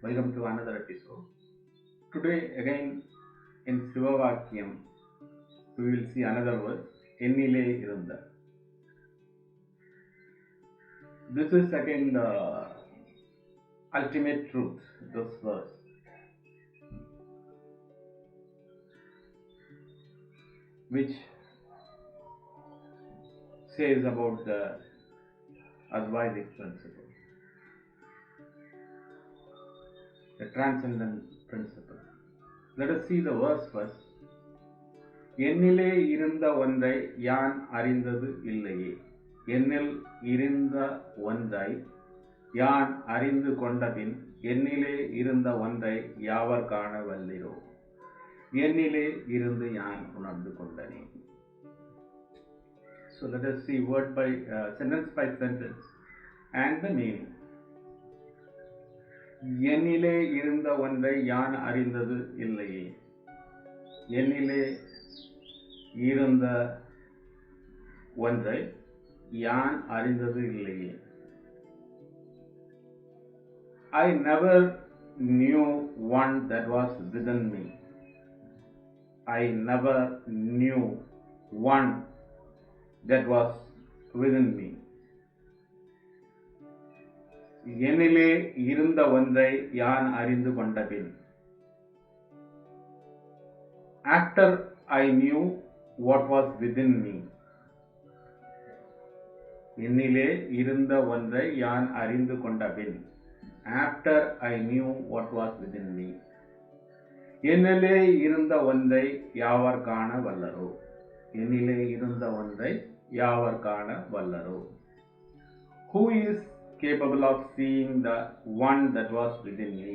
Welcome to another episode. Today, again in Sivavakyam, we will see another verse, Ennile Irunda. This is again the ultimate truth, this verse. Which says about the Advaitic principle, the transcendent principle. Let us see the verse first. என்னிலே இருந்த ஒன்றை யான் அறிந்தது இல்லையே. என்னில் இருந்த ஒன்றை யான் அறிந்து கொண்டபின் என்னிலே இருந்த ஒன்றை யாவர் காண வல்லிரோ. என்னிலே இருந்து யான் உணர்ந்து கொண்டனே. So let us see word by sentence by sentence and the meaning. என்னிலே இருந்த ஒன்றை யான் அறிந்தது இல்லையே. என்னிலே இருந்த ஒன்றை யான் அறிந்தது இல்லையே. I never knew one that was within me. I never knew one that was within me. என்னிலே இருந்த ஒன்றை யான் அறிந்து கொண்டபின். After I knew what was within me. என்னிலே இருந்த ஒன்றை யான் அறிந்து கொண்டபின். After I knew what was within me. என்னிலே இருந்த ஒன்றை யாவர் காண வல்லரோ. என்னிலே இருந்த ஒன்றை யாவர் காண வல்லரோ. Who is capable of seeing the one that was within me?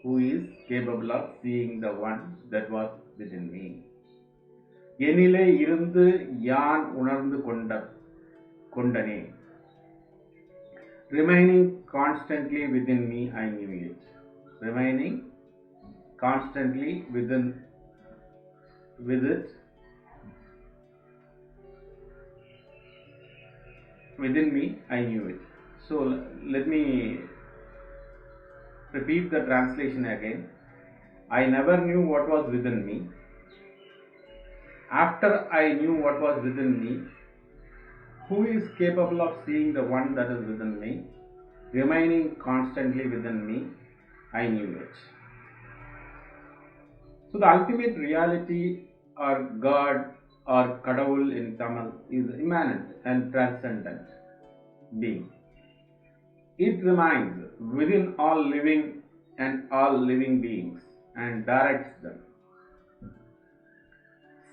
Who is capable of seeing the one that was within me? என்னிலே இருந்து யான் உணர்ந்து கொண்டனே. Remaining constantly within me, I knew it. Remaining constantly with it, within me, I knew it. So let me repeat the translation again. I never knew what was within me. After I knew what was within me, who is capable of seeing the one that is within me? Remaining constantly within me, I knew it. So the ultimate reality or God or Kadavul in Tamil is immanent and transcendent being. It remains within all living and all living beings and directs them.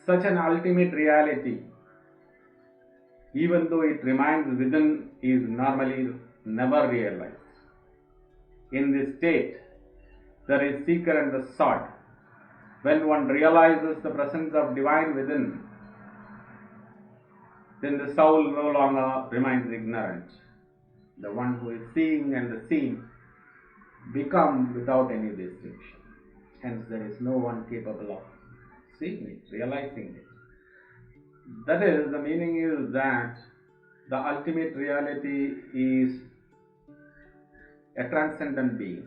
Such an ultimate reality, even though it remains within, is normally never realized. In this state, there is seeker and the sought. When one realizes the presence of divine within, then the soul no longer remains ignorant. The one who is seeing and the seen become without any distinction. Hence, there is no one capable of seeing it, realizing it. That is, the meaning is that the ultimate reality is a transcendent being.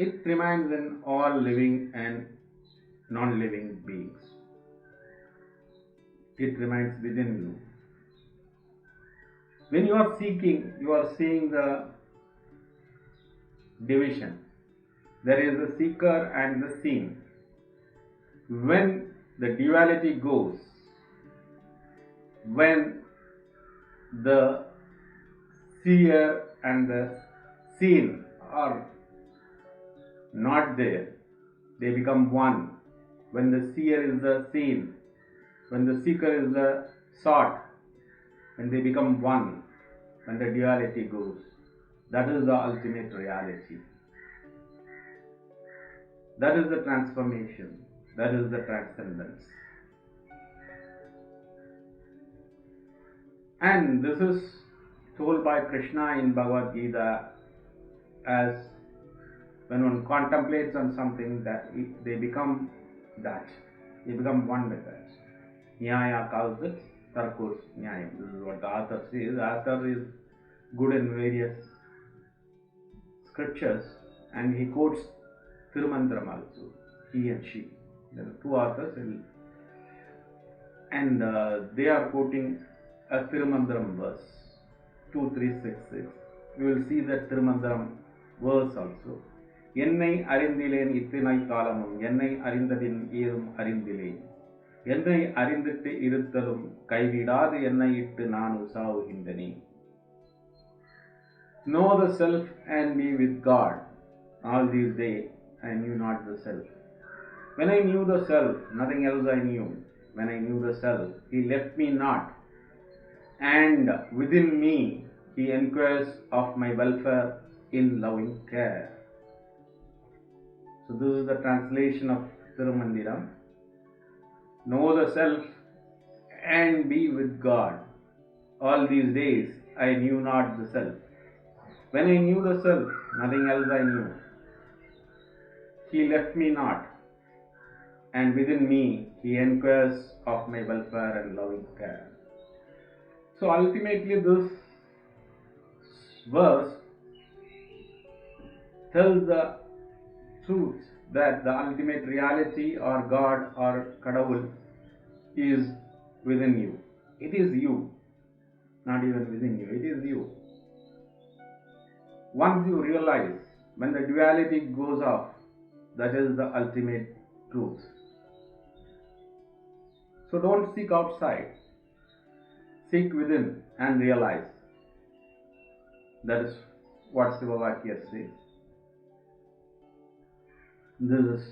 It remains in all living and non-living beings. It remains within you. When you are seeking, you are seeing the division. There is the seeker and the seen. When the duality goes, when the seer and the seen are not there, they become one. When the seer is the seen, when the seeker is the sought, when they become one, when the duality goes, that is the ultimate reality. That is the transformation. That is the transcendence. And this is told by Krishna in Bhagavad Gita as when one contemplates on something, that they become that. They become one with that. Nyaya calls it Tarkur's Nyayam. This is what the author says. The author is good in various scriptures and he quotes Tirumandram also. He and she. There are two authors and they are quoting a Tirumandram verse 2366. We will see that Tirumandram verse also. என்னை அறிந்திலேன் இத்தனை காலமும் என்னை அறிந்ததின் ஏதும் அறிந்திலேன் என்னை அறிந்திட்டு இருத்தலும் கைவிடாது என்னை இட்டு நான் உசாவுகின்றனேன். Know the self and be with God. All these days I knew not the self. When I knew the self, nothing else I knew. When I knew the self, he left me not. And within me, he inquires of my welfare in loving care. So this is the translation of Tirumandiram. Know the self and be with God. All these days I knew not the self. When I knew the self, nothing else I knew. He left me not. And within me, he inquires of my welfare and loving care. So ultimately this verse tells the truth that the ultimate reality or God or Kadavul is within you. It is you, not even within you, it is you. Once you realize, when the duality goes off, that is the ultimate truth. So don't seek outside, seek within and realize. That is what Sivavakya says. This is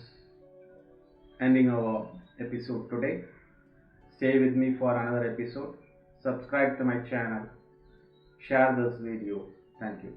ending our episode today. Stay with me for another episode. Subscribe to my channel. Share this video. Thank you.